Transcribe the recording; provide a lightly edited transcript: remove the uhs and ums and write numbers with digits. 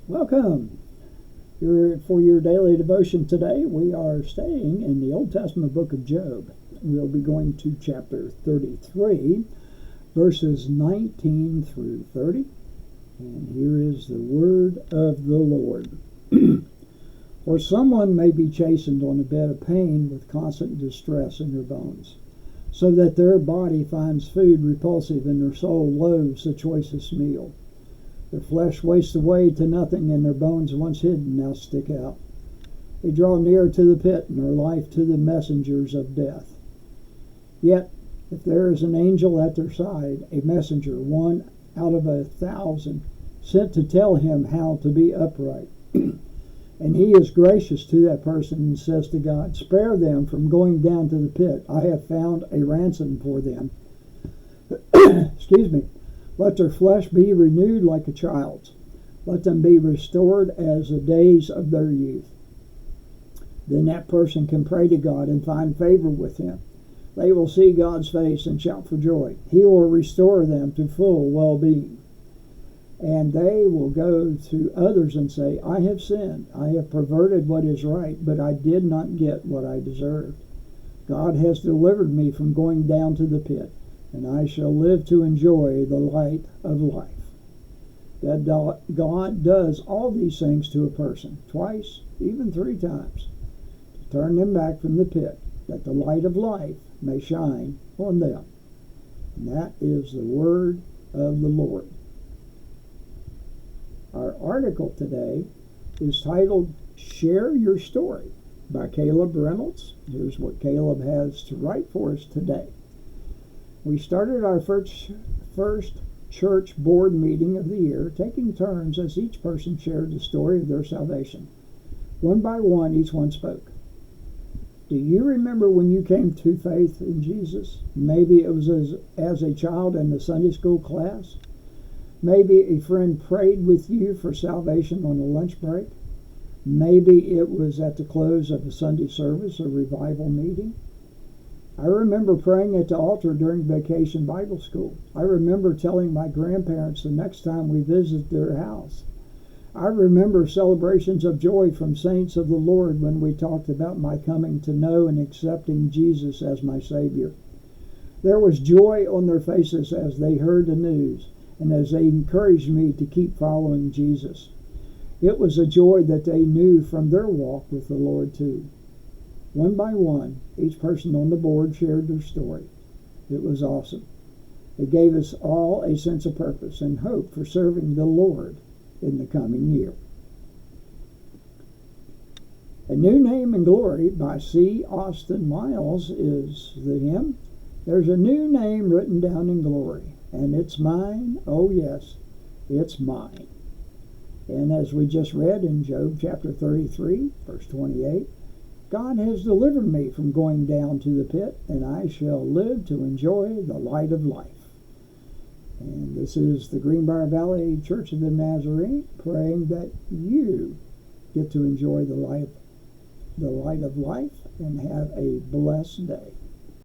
Welcome. For your daily devotion today, we are staying in the Old Testament book of Job. We'll be going to chapter 33, verses 19 through 30. And here is the word of the Lord. For someone may be chastened on a bed of pain with constant distress in their bones, so that their body finds food repulsive and their soul loathes the choicest meal. Their flesh wastes away to nothing, and their bones once hidden now stick out. They draw near to the pit, and their life to the messengers of death. Yet, if there is an angel at their side, a messenger, one out of 1,000, sent to tell him how to be upright, and he is gracious to that person and says to God, "Spare them from going down to the pit. I have found a ransom for them." Excuse me. Let their flesh be renewed like a child's. Let them be restored as the days of their youth. Then that person can pray to God and find favor with him. They will see God's face and shout for joy. He will restore them to full well-being. And they will go to others and say, "I have sinned. I have perverted what is right, but I did not get what I deserved. God has delivered me from going down to the pit, and I shall live to enjoy the light of life." God does all these things to a person, twice, even 3 times, to turn them back from the pit, that the light of life may shine on them. And that is the word of the Lord. Our article today is titled, "Share Your Story," by Caleb Reynolds. Here's what Caleb has to write for us today. We started our first church board meeting of the year, taking turns as each person shared the story of their salvation. One by one, each one spoke. Do you remember when you came to faith in Jesus? Maybe it was as a child in the Sunday school class. Maybe a friend prayed with you for salvation on a lunch break. Maybe it was at the close of a Sunday service or revival meeting. I remember praying at the altar during vacation Bible school. I remember telling my grandparents the next time we visited their house. I remember celebrations of joy from saints of the Lord when we talked about my coming to know and accepting Jesus as my Savior. There was joy on their faces as they heard the news and as they encouraged me to keep following Jesus. It was a joy that they knew from their walk with the Lord too. One by one, each person on the board shared their story. It was awesome. It gave us all a sense of purpose and hope for serving the Lord in the coming year. "A New Name in Glory" by C. Austin Miles is the hymn. There's a new name written down in glory, and it's mine, oh yes, it's mine. And as we just read in Job chapter 33, verse 28, God has delivered me from going down to the pit, and I shall live to enjoy the light of life. And this is the Greenbrier Valley Church of the Nazarene praying that you get to enjoy the light of life and have a blessed day.